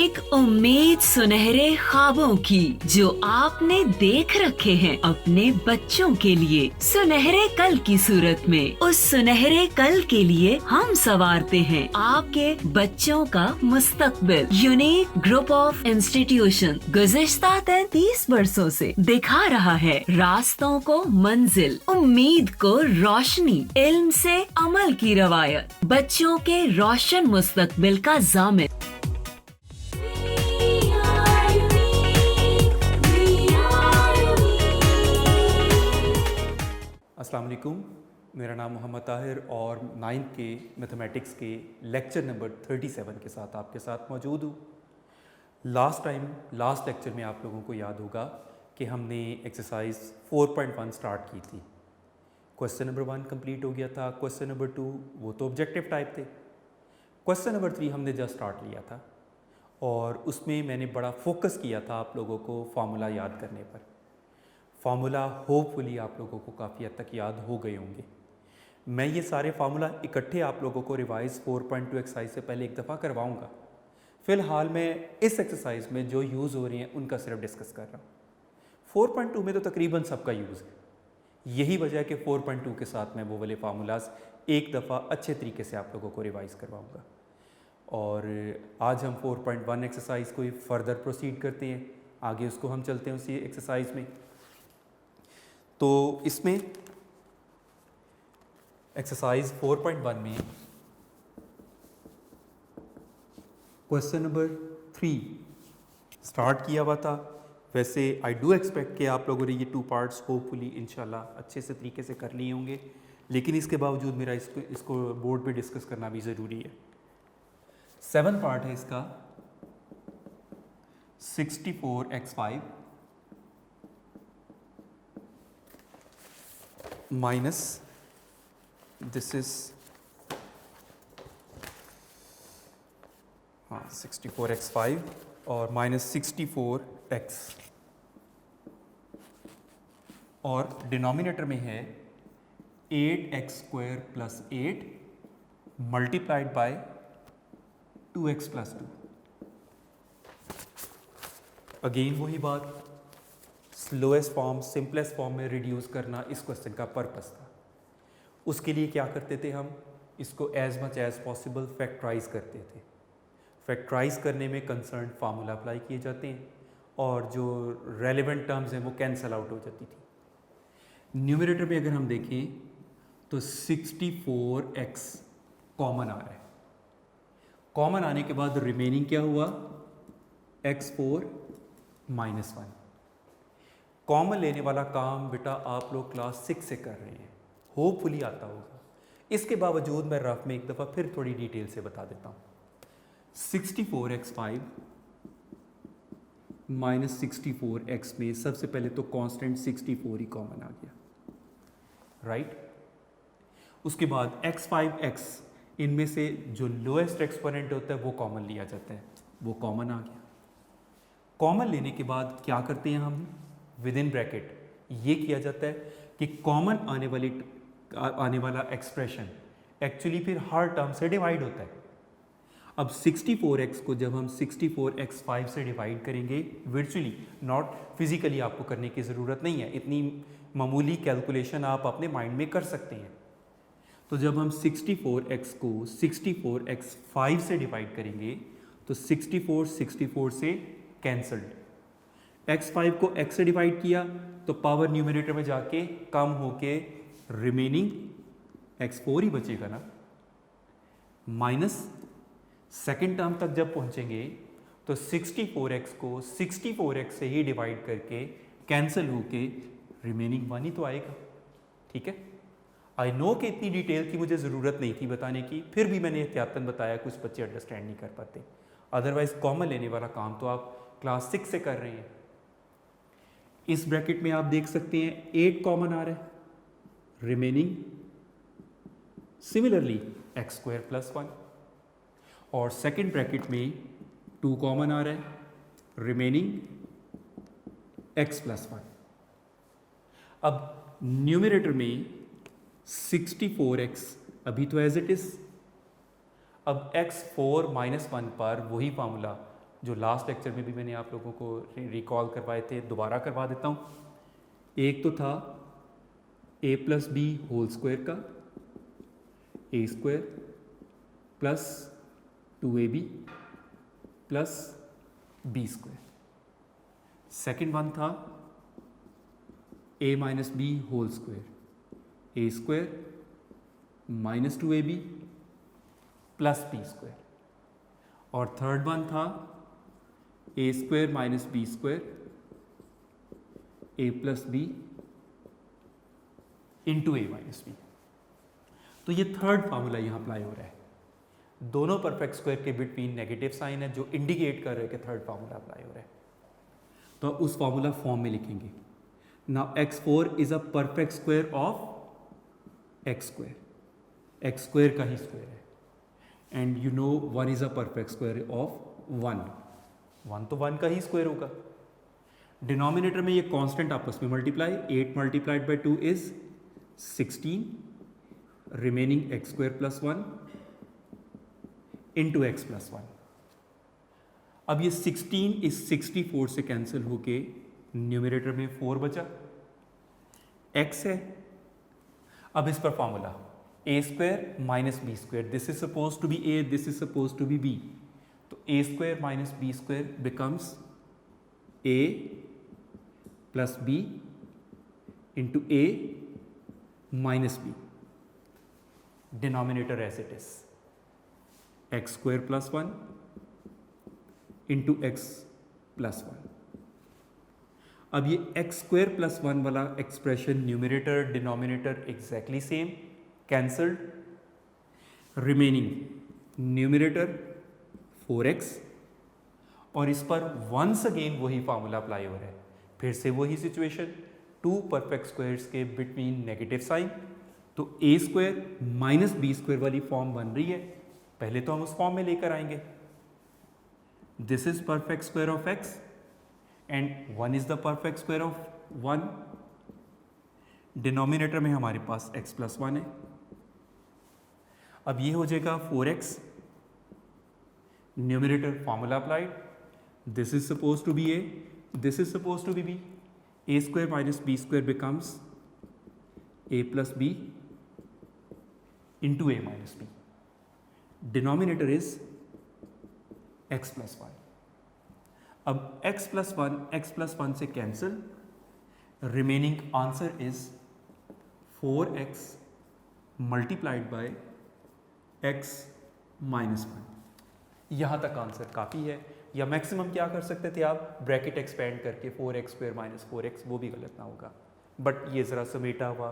एक उम्मीद सुनहरे ख्वाबों की जो आपने देख रखे हैं अपने बच्चों के लिए, सुनहरे कल की सूरत में। उस सुनहरे कल के लिए हम संवारते हैं आपके बच्चों का मुस्तकबिल। यूनिक ग्रुप ऑफ इंस्टीट्यूशन गुज़िश्ता 33 वर्षों से दिखा रहा है रास्तों को मंजिल, उम्मीद को रोशनी, इल्म से अमल की रवायत, बच्चों के रोशन मुस्तकबिल का ज़ामिन। अस्सलाम वालेकुम, मेरा नाम मोहम्मद ताहिर और 9th के मैथमेटिक्स के लेक्चर नंबर 37 के साथ आपके साथ मौजूद हूँ। लास्ट लेक्चर में आप लोगों को याद होगा कि हमने एक्सरसाइज 4.1 स्टार्ट की थी। क्वेश्चन नंबर 1 कंप्लीट हो गया था। क्वेश्चन नंबर 2 वो तो ऑब्जेक्टिव टाइप थे। क्वेश्चन नंबर 3 हमने जस्ट स्टार्ट लिया था और उसमें मैंने बड़ा फोकस किया था आप लोगों को फार्मूला याद करने पर। फार्मूला होपफुली आप लोगों को काफ़ी हद तक याद हो गए होंगे। मैं ये सारे फार्मूला इकट्ठे आप लोगों को रिवाइज 4.2 एक्सरसाइज से पहले एक दफ़ा करवाऊंगा। फ़िलहाल मैं इस एक्सरसाइज में जो यूज़ हो रही हैं उनका सिर्फ डिस्कस कर रहा हूँ। 4.2 में तो तकरीबन सबका यूज़ है। यही वजह है कि 4.2 के साथ मैं वो वाले फार्मूलाज एक दफ़ा अच्छे तरीके से आप लोगों को रिवाइज़ करवाऊँगा। और आज हम 4.1 एक्सरसाइज को फर्दर प्रोसीड करते हैं, आगे उसको हम चलते हैं उसी एक्सरसाइज में। तो इसमें एक्सरसाइज 4.1 में क्वेश्चन नंबर 3 स्टार्ट किया हुआ था। वैसे आई डू एक्सपेक्ट कि आप लोगों ने ये 2 पार्ट्स होपफुली इंशाल्लाह अच्छे से तरीके से कर लिए होंगे, लेकिन इसके बावजूद मेरा इसको बोर्ड पे डिस्कस करना भी ज़रूरी है। 7 पार्ट है इसका। 64x5 minus this is 64x5 और माइनस 64x और डिनोमिनेटर में है 8x² plus 8 multiplied by 2x plus 2। Again वही बात, स्लोएस्ट फॉर्म सिंपलेस्ट फॉर्म में रिड्यूस करना इस क्वेश्चन का पर्पस था। उसके लिए क्या करते थे हम, इसको as much as possible factorize करते थे। फैक्टराइज करने में कंसर्न फार्मूला अप्लाई किए जाते हैं और जो रेलेवेंट टर्म्स हैं वो कैंसल आउट हो जाती थी। न्यूमरेटर में अगर हम देखें तो 64x कॉमन आ रहा है। कॉमन आने के बाद रिमेनिंग क्या हुआ, x4 माइनस 1। कॉमन लेने वाला काम बेटा आप लोग क्लास 6 से कर रहे हैं, होपफुली आता होगा। इसके बावजूद मैं रफ में एक दफ़ा फिर थोड़ी डिटेल से बता देता हूँ। 64x5 माइनस 64x में सबसे पहले तो कांस्टेंट 64 ही कॉमन आ गया, राइट। उसके बाद x5x इनमें से जो लोएस्ट एक्सपोनेंट होता है वो कॉमन लिया जाता है, वो कॉमन आ गया। कॉमन लेने के बाद क्या करते हैं हम, विद इन ब्रैकेट ये किया जाता है कि कॉमन आने वाला एक्सप्रेशन एक्चुअली फिर हर टर्म से डिवाइड होता है। अब 64x को जब हम 64x5 से डिवाइड करेंगे वर्चुअली, नॉट फिजिकली, आपको करने की ज़रूरत नहीं है, इतनी मामूली कैलकुलेशन आप अपने माइंड में कर सकते हैं। तो जब हम 64x को 64x5 से डिवाइड करेंगे तो 64 से कैंसल्ड। x5 को x से डिवाइड किया तो पावर न्यूमरेटर में जाके कम होके रिमेनिंग x4 ही बचेगा ना, माइनस सेकेंड टर्म तक जब पहुंचेंगे तो 64x को 64x से ही डिवाइड करके कैंसिल होके रिमेनिंग 1 ही तो आएगा, ठीक है। आई नो कि इतनी डिटेल की मुझे ज़रूरत नहीं थी बताने की, फिर भी मैंने एहतियातन बताया, कुछ बच्चे अंडरस्टैंड नहीं कर पाते। अदरवाइज कॉमन लेने वाला काम तो आप क्लास 6 से कर रहे हैं। इस ब्रैकेट में आप देख सकते हैं 8 कॉमन आ रहा है, रिमेनिंग सिमिलरली x² प्लस 1, और सेकेंड ब्रैकेट में 2 कॉमन आ रहा है, रिमेनिंग x प्लस 1। अब न्यूमरेटर में 64x अभी तो एज इट इज। अब x4 माइनस 1 पर वही फार्मूला जो लास्ट लेक्चर में भी मैंने आप लोगों को रिकॉल करवाए थे, दोबारा करवा देता हूँ। एक तो था a plus B whole square का a square plus 2ab plus b square. Second one था a minus B whole square a square minus 2ab plus b square. और थर्ड वन था a square minus B square a plus b into a minus b. तो ये third formula यहाँ apply हो रहा है। दोनों परफेक्ट स्क्वायर के बिटवीन नेगेटिव साइन है जो इंडिकेट कर रहे हैं कि थर्ड फार्मूला अप्लाई हो रहा है। तो उस फार्मूला फॉर्म में लिखेंगे। Now x4 is a perfect square of x square. X square का ही स्क्वायर है and you know 1 is a perfect square of 1 तो 1 का ही स्क्वायर होगा। डिनोमिनेटर में ये कांस्टेंट आपस में multiply, 8 multiplied by 2 is 16 remaining x square plus 1 into x plus 1। अब ये 16 इस 64 से कैंसिल होके न्यूमरेटर में 4 बचा, x है। अब इस पर formula a square minus B square, this is suppose to be a, this is suppose to be b, तो a square minus B square becomes a plus b into a minus b. Denominator as it is x square plus 1 into x plus 1। अब ये x square plus 1 वाला expression numerator denominator exactly same, cancelled, remaining numerator 4x और इस पर once again वही formula apply हो रहा है। फिर से वही सिचुएशन, टू परफेक्ट स्क्वायर्स के बिटवीन नेगेटिव साइन, तो a square minus B square वाली फॉर्म बन रही है। पहले तो हम उस फॉर्म में लेकर आएंगे, this is perfect square of x and 1 is the perfect square of 1। Denominator में हमारे पास x प्लस 1 है। अब ये हो जाएगा 4x, numerator formula applied, this is suppose to be a, this is suppose to be b, a square minus b square becomes a plus b into a minus b। Denominator is x plus 1। अब x plus 1 से cancel, remaining answer is 4x multiplied by x minus 1। यहाँ तक answer काफ़ी है। या maximum क्या कर सकते थे आप, ब्रैकेट एक्सपेंड करके 4x स्क्वायर माइनस 4x, वो भी गलत ना होगा, बट ये ज़रा समेटा हुआ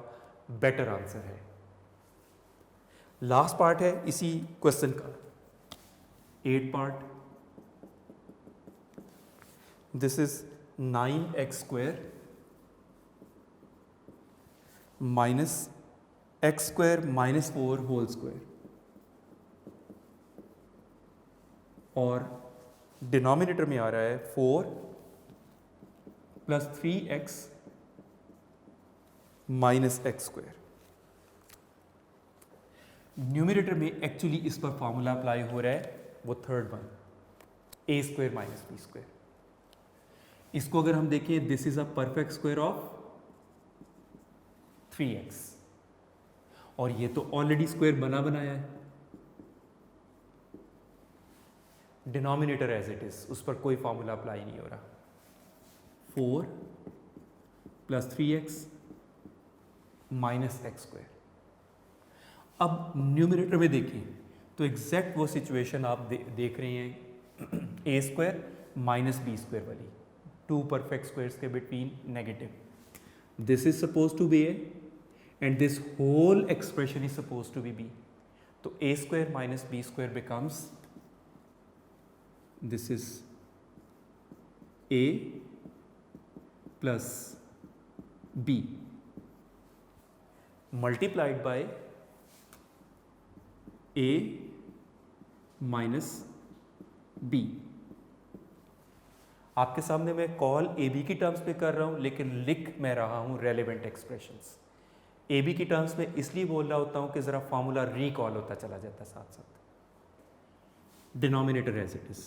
बेटर आंसर है। लास्ट पार्ट है इसी क्वेश्चन का, 8 part. This is 9x square minus x square minus 4 whole square और डिनोमिनेटर में आ रहा है 4 plus 3x minus x square. Numerator में एक्चुअली इस पर फॉर्मूला अप्लाई हो रहा है, वो third one, A square minus B square. इसको अगर हम देखें, this is a perfect square of 3x और ये तो ऑलरेडी स्क्वायर बना बनाया है। डिनोमिनेटर एज इट इज, उस पर कोई फॉर्मूला अप्लाई नहीं हो रहा। 4 plus 3x minus x square. अब न्यूमरेटर में देखें तो एग्जैक्ट वो सिचुएशन आप देख रहे हैं, a square minus B square वाली, टू परफेक्ट स्क्वायर्स के between negative. This is suppose to be a and this whole expression is suppose to be b. तो a square minus B square becomes, this is a plus b multiplied by a minus b. आपके सामने मैं call a b की terms पे कर रहा हूं, लेकिन लिख मैं रहा हूं रेलेवेंट एक्सप्रेशंस। ए बी की टर्म्स में इसलिए बोल रहा होता हूं कि जरा फॉर्मूला रिकॉल होता चला जाता साथ साथ। Denominator as it is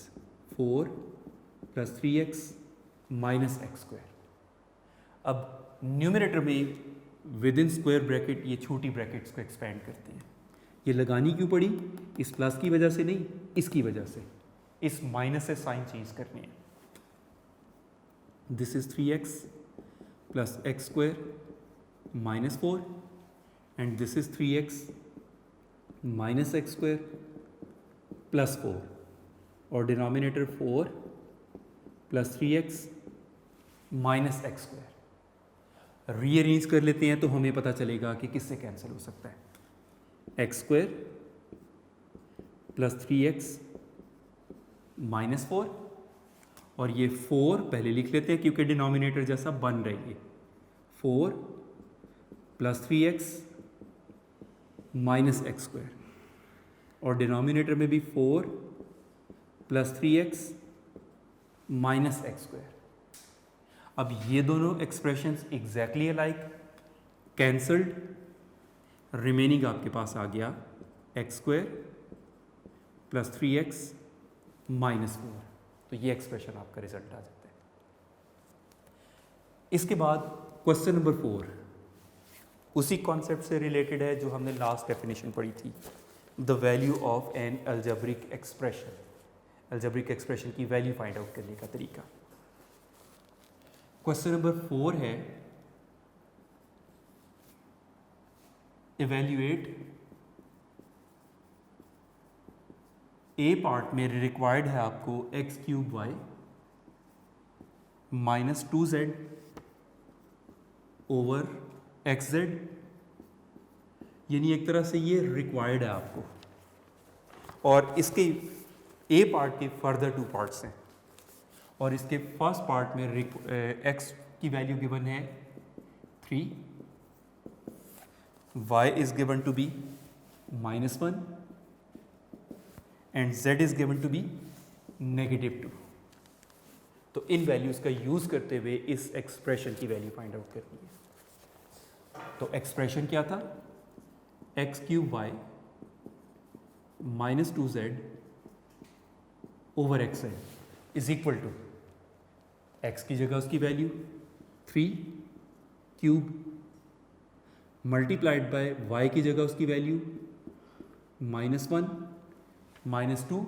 4 plus 3x minus x square. अब न्यूमरेटर में विद इन स्क्वायर ब्रैकेट ये छोटी ब्रैकेट्स को एक्सपेंड करते हैं। ये लगानी क्यों पड़ी? इस प्लस की वजह से नहीं, इसकी वजह से, इस माइनस से साइन चेंज करनी है। This is 3x plus x square minus 4 and this is 3x minus x square plus 4 और denominator 4 plus 3x minus x square. Rearrange कर लेते हैं तो हमें पता चलेगा कि किससे कैंसिल हो सकता है। X square plus 3x minus 4 और ये 4 पहले लिख लेते हैं क्योंकि डिनोमिनेटर जैसा बन रही है। 4 plus 3x minus x square और डिनोमिनेटर में भी 4 plus 3x minus x square. अब ये दोनों expressions exactly alike, cancelled, remaining आपके पास आ गया x square plus 3x minus 4। तो ये एक्सप्रेशन आपका रिजल्ट आ जाता है। इसके बाद क्वेश्चन नंबर 4 उसी कॉन्सेप्ट से रिलेटेड है जो हमने लास्ट डेफिनेशन पढ़ी थी, the value of an algebraic expression. Algebraic expression की वैल्यू फाइंड आउट करने का तरीका। क्वेश्चन नंबर 4 है, इवेल्युएट ए पार्ट में रिक्वायर्ड है आपको x cube y minus 2z over x z, यानी एक तरह से ये रिक्वायर्ड है आपको। और इसके ए पार्ट के फर्दर 2 पार्ट्स हैं और इसके फर्स्ट पार्ट में एक्स की वैल्यू गिवन है 3, y is given to be -1 and z is given to be -2। तो इन वैल्यूज़ का यूज़ करते हुए इस एक्सप्रेशन की वैल्यू फाइंड आउट करनी है। तो एक्सप्रेशन क्या था? X cube y minus 2z over x is equal to x की जगह उसकी value 3 cube multiplied by y की जगह उसकी वैल्यू -1 -2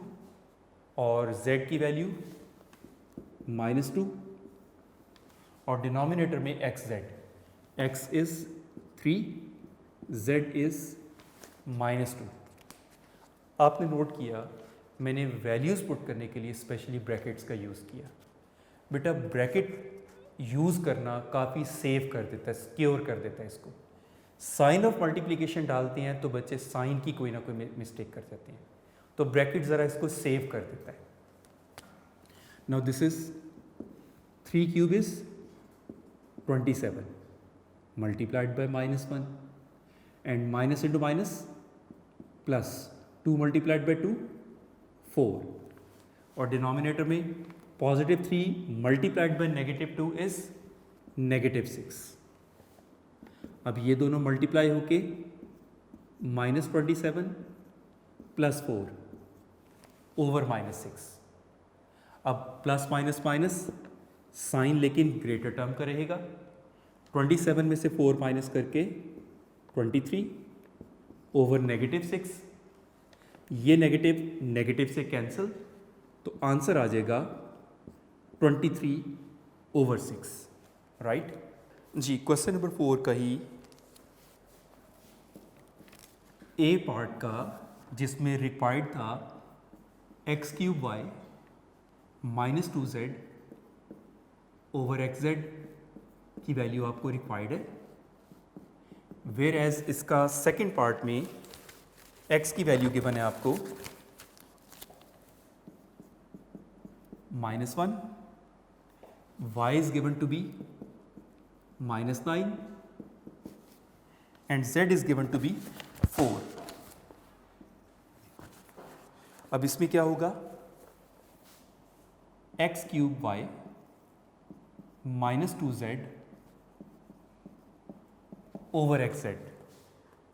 और z की वैल्यू -2 और डिनोमिनेटर में xz, x is 3, z is -2। आपने नोट किया मैंने वैल्यूज़ पुट करने के लिए स्पेशली ब्रैकेट्स का यूज़ किया। बेटा ब्रैकेट यूज़ करना काफ़ी सेव कर देता है, सिक्योर कर देता है इसको। साइन ऑफ मल्टीप्लिकेशन डालते हैं तो बच्चे साइन की कोई ना कोई मिस्टेक कर जाते हैं, तो ब्रैकेट ज़रा इसको सेव कर देता है। Now this is 3 cube is 27 multiplied by -1 and minus into minus plus 2 multiplied by 2 4 और डिनोमिनेटर में पॉजिटिव 3 मल्टीप्लाइड बाय -2 इज -6। अब ये दोनों मल्टीप्लाई होके -27 प्लस 4 ओवर -6। अब प्लस माइनस माइनस साइन लेकिन ग्रेटर टर्म का रहेगा। 27 में से 4 माइनस करके 23 ओवर -6। ये नेगेटिव से कैंसिल, तो आंसर आ जाएगा 23 ओवर 6, राइट जी। क्वेश्चन नंबर 4 का ही ए पार्ट का जिसमें रिक्वायर्ड था x cube y minus 2z over x z की वैल्यू आपको रिक्वायर्ड है, वेयर एज इसका सेकेंड पार्ट में x की वैल्यू गिवन है आपको -1, y is given to be -9 and z is given to be 4। अब इसमें क्या होगा? X cube y minus 2z over x z,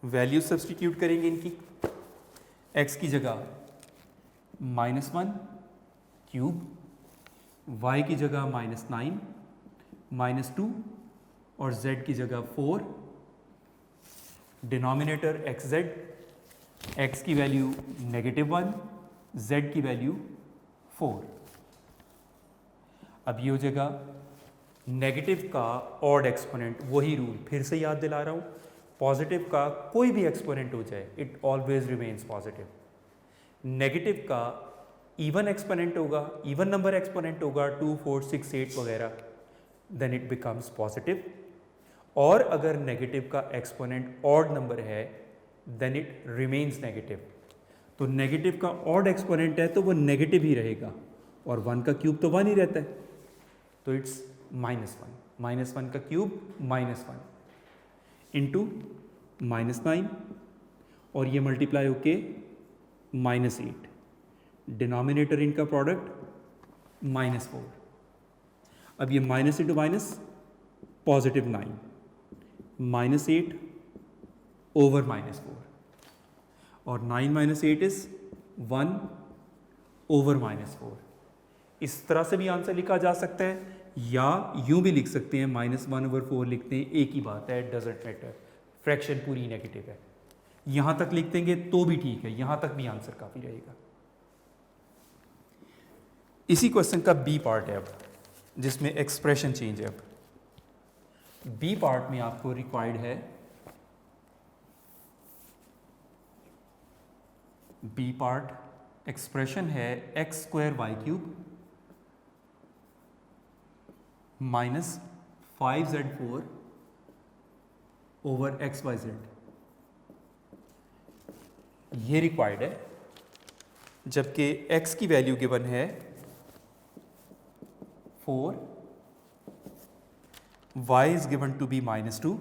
value substitute करेंगे इनकी। x की जगह -1 क्यूब, y की जगह -9, -2 और z की जगह 4, डिनोमिनेटर xz, x की वैल्यू -1, z की वैल्यू 4। अब ये हो जाएगा नेगेटिव का ऑड एक्सपोनेंट, वही रूल फिर से याद दिला रहा हूँ, पॉजिटिव का कोई भी एक्सपोनेंट हो जाए it always remains positive, negative का इवन एक्सपोनेंट होगा, इवन नंबर एक्सपोनेंट होगा 2, 4, 6, 8 वगैरह, देन इट बिकम्स पॉजिटिव। और अगर नेगेटिव का एक्सपोनेंट ऑड नंबर है देन इट रिमेन्स नेगेटिव। तो नेगेटिव का ऑड एक्सपोनेंट है तो वो नेगेटिव ही रहेगा, और 1 का क्यूब तो 1 ही रहता है, तो इट्स -1, -1 का क्यूब -1 इंटू -9 और ये मल्टीप्लाई होके -8, डिनोमिनेटर इनका प्रोडक्ट -4। अब ये minus into minus positive 9, -8 over -4, और 9 - 8 इज 1 ओवर -4। इस तरह से भी आंसर लिखा जा सकता है, या यूं भी लिख सकते हैं, -1/4 लिखते हैं, एक ही बात है, डजेंट मैटर, फ्रैक्शन पूरी नेगेटिव है। यहां तक लिख देंगे तो भी ठीक है, यहां तक भी आंसर काफी रहेगा। इसी क्वेश्चन का बी पार्ट है अब, जिसमें एक्सप्रेशन चेंज है। अब बी पार्ट में आपको रिक्वायर्ड है, बी पार्ट एक्सप्रेशन है x² y³ -5z4 over xyz, ये रिक्वायर्ड है। जबकि x की वैल्यू गिवन है 4, y is given to be -2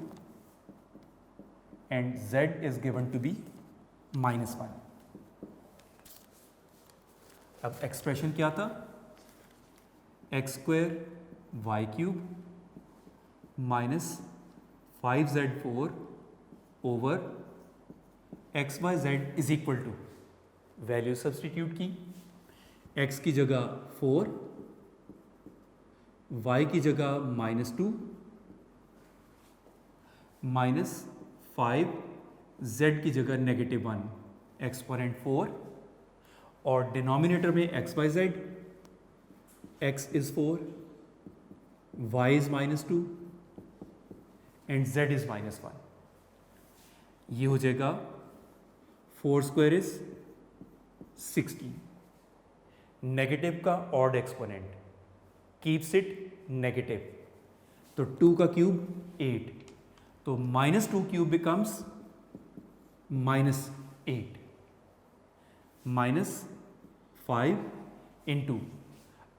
and z is given to be -1। अब एक्सप्रेशन क्या था, x² y³ -5z4 over xyz is equal to, value substitute की, x की जगह 4, y की जगह -2 -5, z की जगह -1, एक्सपोनेंट 4, और डिनोमिनेटर में xyz, x is 4, y is -2 and z is -1। ये हो जाएगा 4² इज 16। नेगेटिव का odd exponent keeps it negative, तो 2 का क्यूब 8, तो -2 क्यूब बिकम्स -8 -5 इंटू,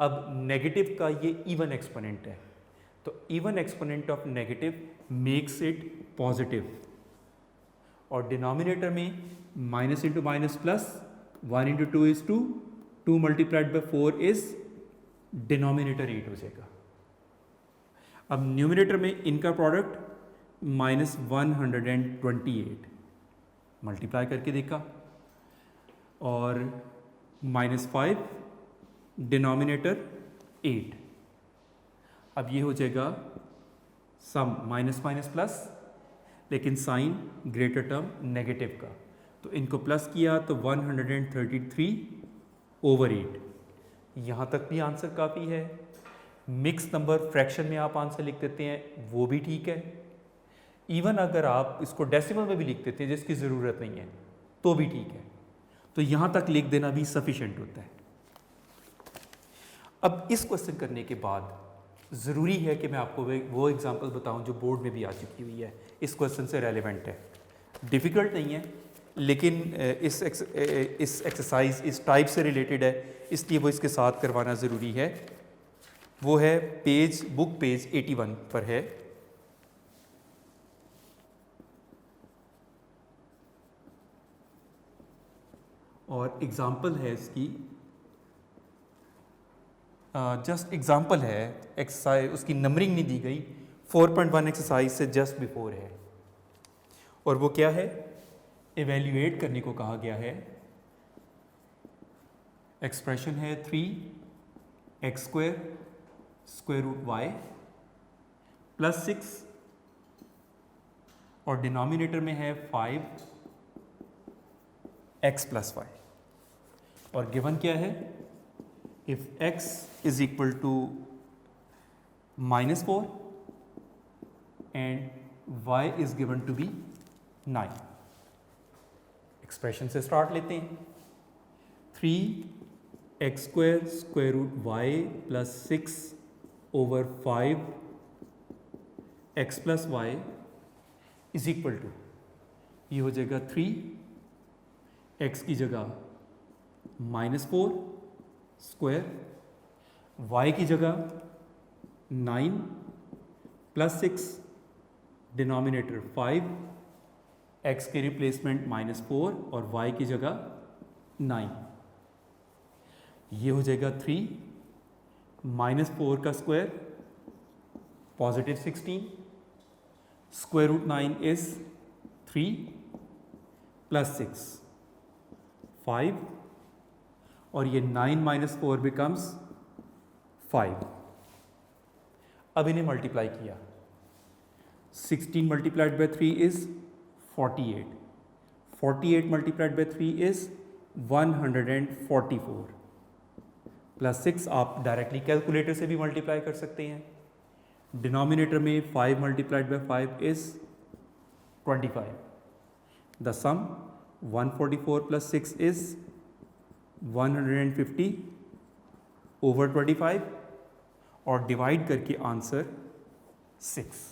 अब नेगेटिव का ये इवन एक्सपोनेंट है, तो even exponent of negative makes it positive, और डिनोमिनेटर में minus into minus plus, 1 × 2 is 2, 2 multiplied by 4 is, denominator 8 हो जाएगा। अब न्यूमिनेटर में इनका प्रोडक्ट -128 मल्टीप्लाई करके देखा, और -5 डिनोमिनेटर 8। अब ये हो जाएगा सम माइनस माइनस प्लस, लेकिन साइन ग्रेटर टर्म नेगेटिव का, तो इनको प्लस किया तो 133/8। यहाँ तक भी आंसर काफ़ी है। मिक्स नंबर फ्रैक्शन में आप आंसर लिख देते हैं, वो भी ठीक है। इवन अगर आप इसको डेसिमल में भी लिख देते हैं जिसकी ज़रूरत नहीं है तो भी ठीक है। तो यहाँ तक लिख देना भी सफिशेंट होता है। अब इस क्वेश्चन करने के बाद ज़रूरी है कि मैं आपको वो एग्जांपल बताऊं जो बोर्ड में भी आ चुकी हुई है, इस क्वेश्चन से रेलेवेंट है। डिफ़िकल्ट नहीं है, लेकिन इस एक्सरसाइज इस टाइप से रिलेटेड है, इसलिए वो इसके साथ करवाना ज़रूरी है। वो है बुक पेज 81 पर है। और एग्ज़ाम्पल है इसकी, जस्ट एग्ज़ाम्पल है, एक्सरसाइज उसकी नंबरिंग नहीं दी गई, 4.1 एक्सरसाइज से जस्ट बिफोर है। और वो क्या है, एवेल्यूएट करने को कहा गया है। एक्सप्रेशन है 3 x square root y plus 6 और डिनोमिनेटर में है 5 एक्स प्लस वाई और गिवन क्या है, if x is equal to -4 and y is given to be 9। Expression से स्टार्ट लेते हैं। 3 square root y plus 6 over 5 x plus y is equal to, ये हो जाएगा 3 एक्स की जगह -4 स्क्वायर, वाई की जगह 9 प्लस 6 डिनोमिनेटर 5, x के रिप्लेसमेंट -4 और y की जगह 9। ये हो जाएगा 3 -4 का square positive 16, square root 9 is 3 plus 6 5 और ये 9 - 4 बिकम्स 5। अब इन्हें मल्टीप्लाई किया, 16 multiplied by 3 is 48, 48 multiplied by 3 is 144 plus 6 आप डायरेक्टली कैलकुलेटर से भी मल्टीप्लाई कर सकते हैं। डिनोमिनेटर में 5 multiplied by 5 is 25, the sum 144 plus 6 is 150 over 25 और डिवाइड करके आंसर 6।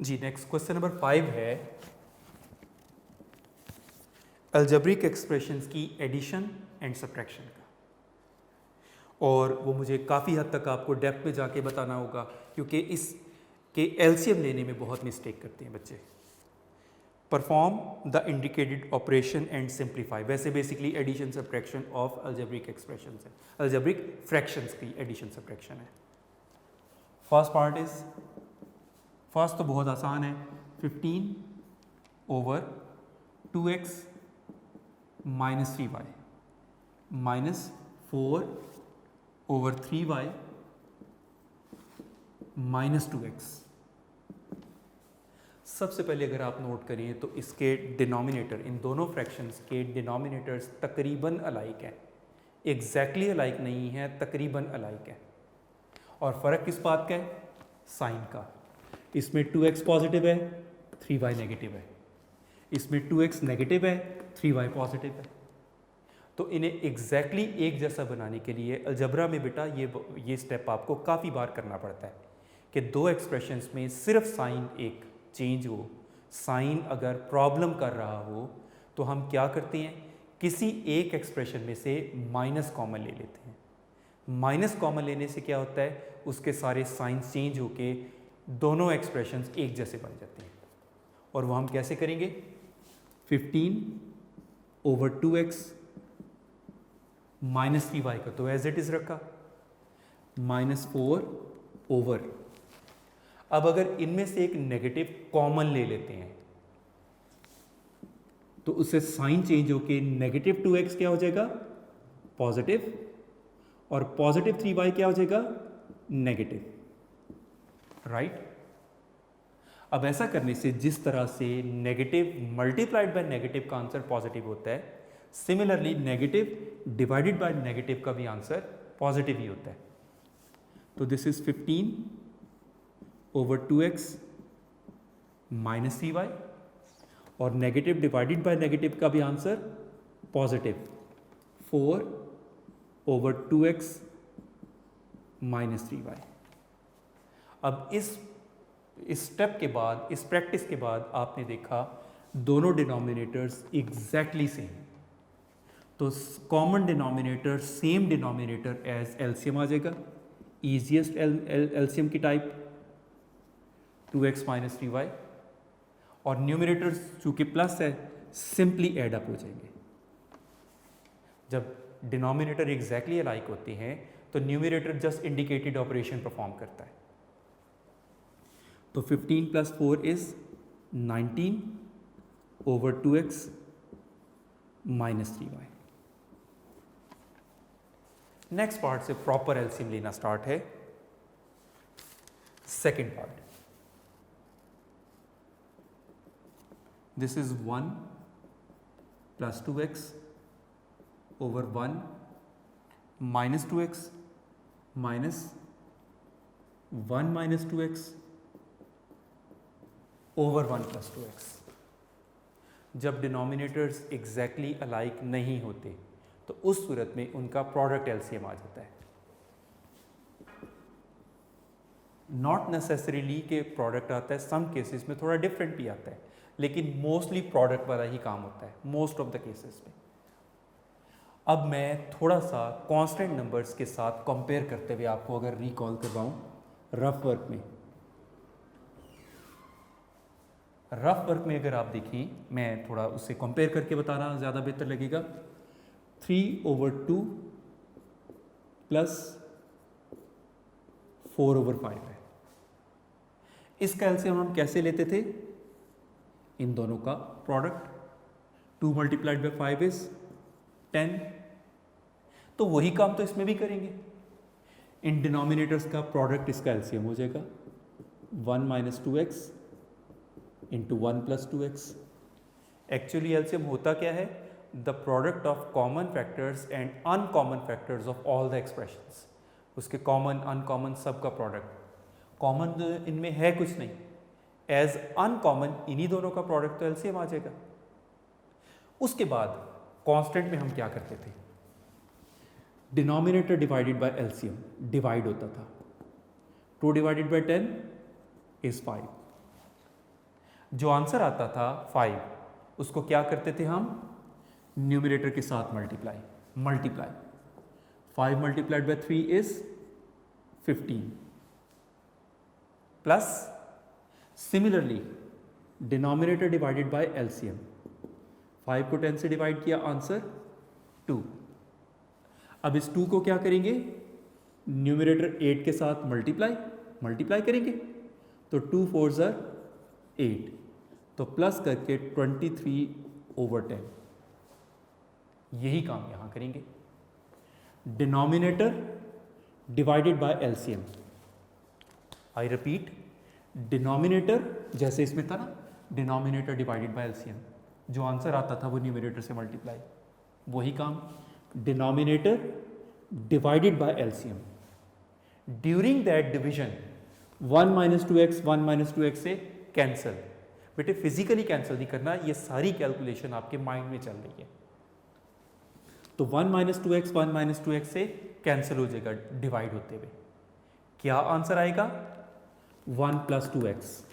जी नेक्स्ट क्वेश्चन नंबर 5 है अलजेब्रिक एक्सप्रेशंस की एडिशन एंड सब्ट्रैक्शन का, और वो मुझे काफ़ी हद तक आपको डेप्थ में जाके बताना होगा क्योंकि इसके एलसीएम लेने में बहुत मिस्टेक करते हैं बच्चे। Perform the indicated operation and simplify, वैसे basically addition subtraction of algebraic expressions है, अलजेब्रिक फ्रैक्शंस की एडिशन सब्ट्रैक्शन है। फर्स्ट पार्ट इज, फर्स्ट तो बहुत आसान है, 15 over 2x minus 3y minus 4 over 3y minus 2x। सबसे पहले अगर आप नोट करें तो इसके डिनोमिनेटर, इन दोनों फ्रैक्शंस के डिनोमिनेटर्स तकरीबन अलाइक हैं, एग्जैक्टली अलाइक नहीं है, तकरीबन अलाइक है। और फ़र्क किस बात का है? साइन का। इसमें 2x पॉजिटिव है, 3y नेगेटिव है, इसमें 2x नेगेटिव है, 3y पॉजिटिव है। तो इन्हें एग्जैक्टली एक जैसा बनाने के लिए अलजबरा में बेटा ये स्टेप आपको काफ़ी बार करना पड़ता है कि दो एक्सप्रेशंस में सिर्फ साइन एक चेंज हो। साइन अगर प्रॉब्लम कर रहा हो तो हम क्या करते हैं, किसी एक एक्सप्रेशन में से माइनस कॉमन ले लेते हैं। माइनस कॉमन लेने से क्या होता है, उसके सारे साइन चेंज होके दोनों एक्सप्रेशंस एक जैसे बन जाते हैं। और वो हम कैसे करेंगे, 15 ओवर 2x माइनस 3y का तो एज इट इज रखा, -4 ओवर, अब अगर इनमें से एक नेगेटिव कॉमन ले लेते हैं तो उससे साइन चेंज होके नेगेटिव 2x क्या हो जाएगा, पॉजिटिव, और पॉजिटिव 3y क्या हो जाएगा, नेगेटिव, राइट। अब ऐसा करने से जिस तरह से नेगेटिव मल्टीप्लाइड बाय नेगेटिव का आंसर पॉजिटिव होता है, similarly negative divided by negative का भी आंसर पॉजिटिव ही होता है। तो this is 15 over 2x minus 3y, और नेगेटिव डिवाइडेड बाय नेगेटिव का भी answer positive, 4 over 2x minus 3y। अब इस स्टेप के बाद, इस प्रैक्टिस के बाद आपने देखा दोनों डिनोमिनेटर्स एग्जैक्टली सेम, तो common denominator same denominator as LCM आ जाएगा, ईजीएस्ट एलसीएम की टाइप 2x माइनस 3y, और न्यूमिनेटर चूंकि प्लस है सिंपली एड अप हो जाएंगे। जब डिनोमिनेटर एग्जैक्टली अलाइक होते हैं तो numerator just indicated operation perform करता है। तो 15 plus 4 is 19 over 2x minus 3y। Next part से प्रॉपर एलसीएम लेना स्टार्ट है। Second part, this is 1 plus 2x over 1 minus 2x minus 1 minus 2x over 1 plus 2x। जब denominators exactly alike नहीं होते तो उस सूरत में उनका प्रोडक्ट एलसीएम आ जाता है। नॉट नेसेसरीली के प्रोडक्ट आता है, सम केसेस में थोड़ा डिफरेंट भी आता है, लेकिन मोस्टली प्रोडक्ट वाला ही काम होता है मोस्ट ऑफ द केसेस में। अब मैं थोड़ा सा कांस्टेंट नंबर्स के साथ कंपेयर करते हुए आपको अगर रिकॉल करवाऊं रफ वर्क में, रफ वर्क में अगर आप देखें, मैं थोड़ा उससे कंपेयर करके बताना ज़्यादा बेहतर लगेगा। 3/2 प्लस 4/5 है। इसका एलसीएम हम कैसे लेते थे? इन दोनों का प्रोडक्ट, 2 मल्टीप्लाइड बाई 5 इज 10। तो वही काम तो इसमें भी करेंगे। इन डिनोमिनेटर्स का प्रोडक्ट इसका एलसीएम हो जाएगा 1 minus 2x into 1 plus 2x। Actually LCM होता क्या है? The product of common factors and uncommon factors of all the expressions. उसके कॉमन अनकॉमन सब का प्रोडक्ट। कॉमन इनमें है कुछ नहीं, एज अनकॉमन इन्हीं दोनों का प्रोडक्ट तो एलसीएम आ जाएगा। उसके बाद कांस्टेंट में हम क्या करते थे? Denominator divided by LCM divide होता था। 2 डिवाइडेड बाय 10 इज 5। जो आंसर आता था 5, उसको क्या करते थे हम? न्यूमरेटर के साथ multiply 5 multiplied bye 3 is 15 plus similarly denominator divided by LCM. 5 को 10 से डिवाइड किया, आंसर 2। अब इस 2 को क्या करेंगे? न्यूमरेटर 8 के साथ मल्टीप्लाई करेंगे, तो 2 4 ज़र 8, तो प्लस करके 23/10। यही काम यहां करेंगे। Denominator divided by LCM. I repeat, denominator जैसे इसमें था ना, डिनोमिनेटर डिवाइडेड बाय एलसीएम, जो आंसर आता था वो न्यूमरेटर से मल्टीप्लाई, वही काम denominator divided by LCM. During that division 1 minus 2x से कैंसिल। बेटे फिजिकली कैंसिल नहीं करना, ये सारी कैलकुलेशन आपके माइंड में चल रही है। तो 1 माइनस 2x से कैंसिल हो जाएगा डिवाइड होते हुए। क्या आंसर आएगा? 1 प्लस 2x।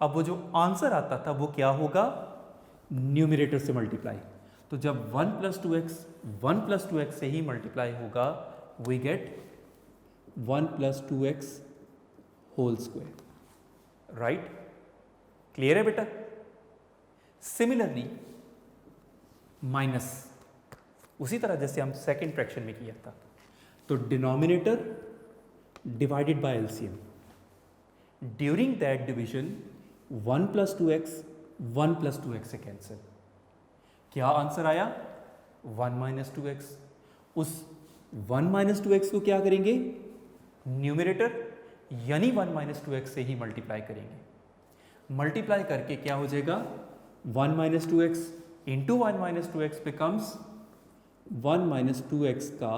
अब वो जो आंसर आता था वो क्या होगा? न्यूमरेटर से मल्टीप्लाई। तो जब 1 प्लस 2x से ही मल्टीप्लाई होगा, we get 1 plus 2x whole square. Right? Clear है बेटा? सिमिलरली माइनस, उसी तरह जैसे हम सेकेंड फ्रैक्शन में किया था, तो denominator divided by LCM. During that division 1 plus 2x से कैंसिल। क्या आंसर आया? 1 माइनस 2x। उस 1 माइनस 2x को क्या करेंगे? न्यूमरेटर यानी 1 माइनस 2x से ही मल्टीप्लाई करेंगे। मल्टीप्लाई करके क्या हो जाएगा? 1 minus 2x into 1 minus 2x becomes 1 minus 2x का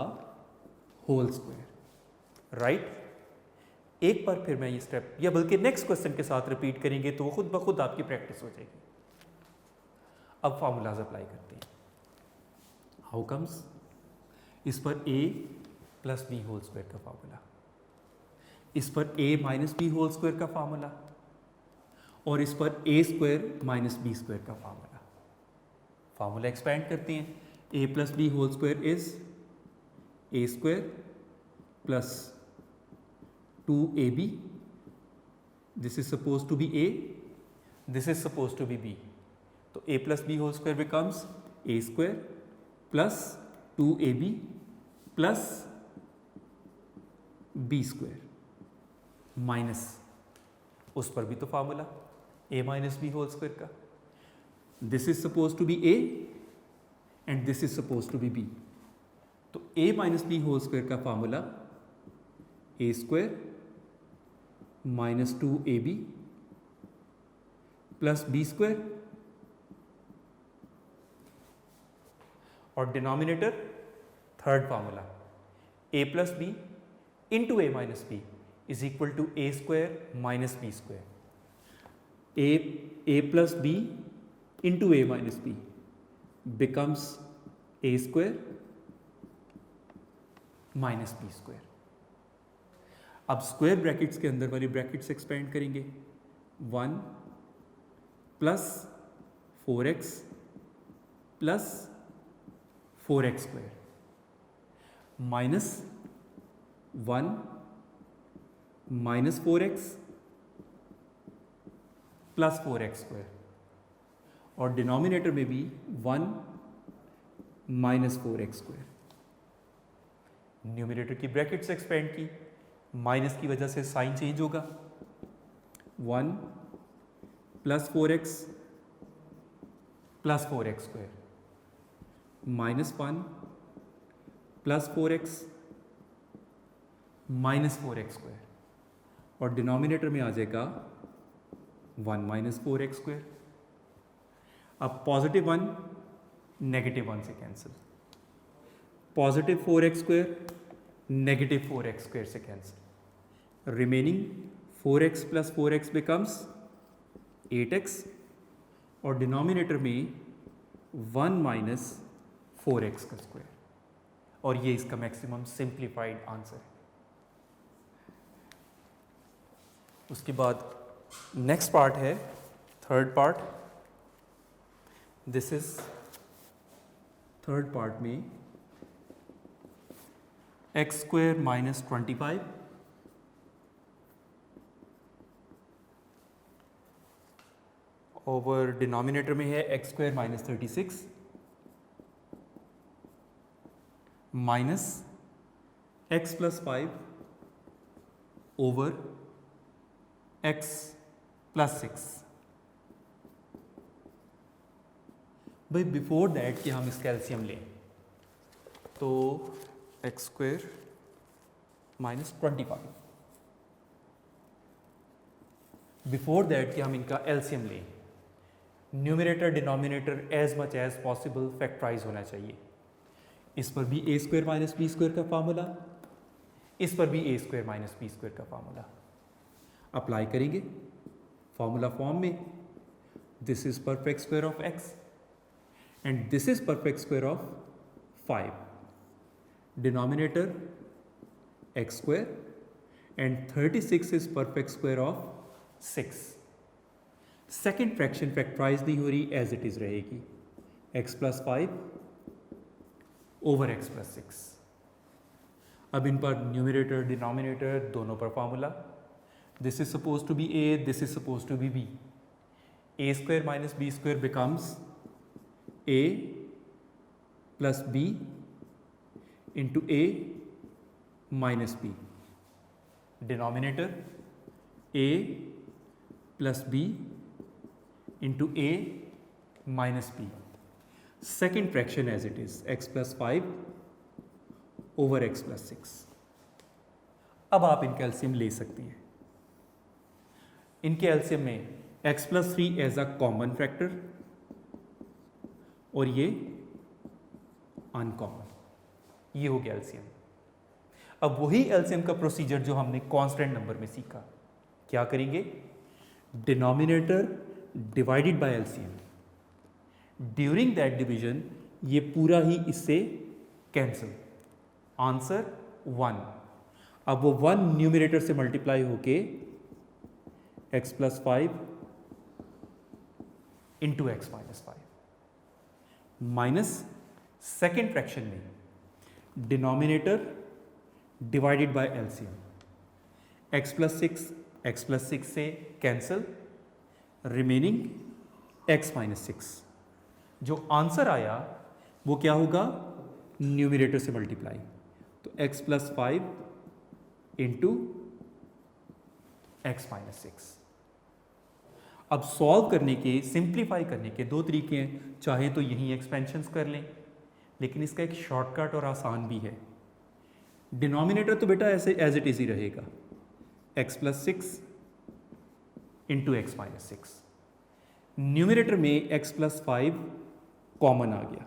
होल स्क्वायर। राइट? एक बार फिर मैं ये स्टेप, या बल्कि नेक्स्ट क्वेश्चन के साथ रिपीट करेंगे तो वो खुद ब खुद आपकी प्रैक्टिस हो जाएगी। अब फॉर्मूलाज अप्लाई करते हैं। How comes? इस पर a plus B whole square का फॉर्मूला, इस पर a minus B whole square का फॉर्मूला, और इस पर a square minus B square का फॉर्मूला। फॉर्मूला एक्सपेंड करते हैं। a plus B whole square is a square plus 2ab। This is suppose to be a, this is suppose to be b। तो a plus B whole square becomes a square plus 2ab plus b square minus, उस पर भी तो formula a minus B whole square का। This is suppose to be a and this is suppose to be b। तो a minus B whole square का formula a square minus 2ab plus b square, और denominator third formula a plus b into a minus b is equal to a square minus B square. a plus b into a minus b becomes a square minus b square. अब square brackets के अंदर वाली brackets expand करेंगे. 1 plus 4x plus 4x square minus 1 minus 4x plus 4x square, और denominator में भी 1 minus 4x square. Numerator की brackets expand की, माइनस की वजह से साइन चेंज होगा. 1 plus 4x plus 4x square minus 1 plus 4x minus 4x square, और डिनोमिनेटर में आ जाएगा 1 माइनस 4x स्क्वायर. अब पॉजिटिव 1 नेगेटिव 1 से cancel, positive 4x square negative 4x square से cancel, remaining 4x plus 4x becomes 8x, और denominator में 1 minus 4x का square, और ये इसका मैक्सिमम सिंप्लीफाइड आंसर है. उसके बाद नेक्स्ट पार्ट है third part. This is third part में x square minus 25 over denominator में है x square minus 36 minus x plus 5 over x plus 6. भाई बिफोर दैट कि हम इसका एलसीएम लें तो x square minus 25, before that कि हम इनका एलसीएम लें, numerator denominator as much as possible factorize होना चाहिए. इस पर भी A square minus B square का फार्मूला, इस पर भी A square minus B square का फार्मूला अप्लाई करेंगे फॉर्मूला फॉर्म में. This is perfect square of x and this is perfect square of 5. Denominator x square and 36 is perfect square of 6. Second fraction factorise नहीं हो रही, as it is रहेगी. X plus 5 over x plus 6. अब इन पर numerator denominator दोनों पर formula. This is supposed to be a, this is supposed to be b. A square minus b square becomes a plus b into a minus b. Denominator a plus b into a minus b. Second fraction as it is, x plus 5 over x plus 6. अब आप इनका LCM ले सकते हैं. इनके LCM में x plus 3 as a common factor और ये अनकॉमन, ये हो गया एलसीएम. अब वही एलसीएम का प्रोसीजर जो हमने कांस्टेंट नंबर में सीखा, क्या करेंगे? Denominator divided by LCM. During that division ये पूरा ही इससे कैंसिल, आंसर 1. अब वो 1 न्यूमरेटर से मल्टीप्लाई होके x plus 5 into x minus 5 minus second fraction में denominator divided by LCM. x plus 6 से कैंसिल, रिमेनिंग x माइनस 6. जो आंसर आया वो क्या होगा? न्यूमरेटर से मल्टीप्लाई, तो x plus 5 into x minus 6. अब सॉल्व करने के, सिंप्लीफाई करने के दो तरीके हैं. चाहे तो यहीं एक्सपेंशंस कर लें, लेकिन इसका एक शॉर्टकट और आसान भी है। डिनोमिनेटर तो बेटा ऐसे एज इट इज ही रहेगा, x + 6 into x minus 6। Numerator में x + 5 कॉमन आ गया,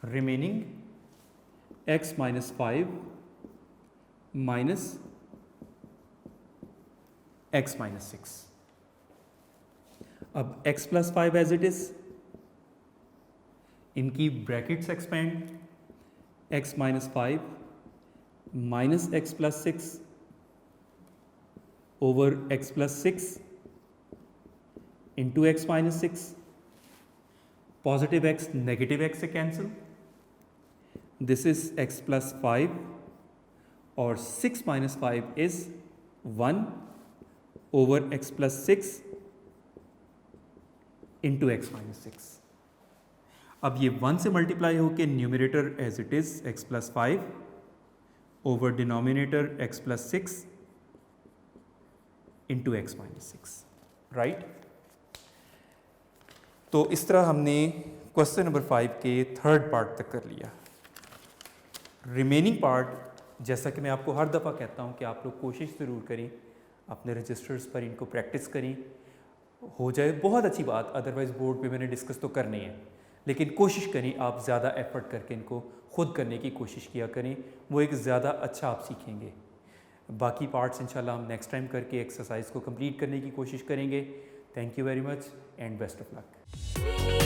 रिमेनिंग x - 5 माइनस x - 6। अब x + 5 एज इट इज, इनकी brackets expand, x - 5 minus x + 6 over x + 6 into x - 6। Positive x negative x से cancel, this is x + 5 और 6 - 5 is 1 over x + 6 into x - 6। अब ये 1 से multiply होके numerator as it is x + 5 over denominator x + 6 into x - 6, right. तो इस तरह हमने क्वेश्चन नंबर 5 के थर्ड पार्ट तक कर लिया। रिमेनिंग पार्ट, जैसा कि मैं आपको हर दफ़ा कहता हूँ कि आप लोग कोशिश ज़रूर करें, अपने रजिस्टर्स पर इनको प्रैक्टिस करें, हो जाए बहुत अच्छी बात, अदरवाइज़ बोर्ड पे मैंने डिस्कस तो करनी है, लेकिन कोशिश करें आप ज़्यादा एफर्ट करके इनको खुद करने की कोशिश किया करें, वो एक ज़्यादा अच्छा आप सीखेंगे। बाकी पार्ट्स इंशाल्लाह हम नेक्स्ट टाइम करके एक्सरसाइज को कंप्लीट करने की कोशिश करेंगे। Thank you very much and best of luck.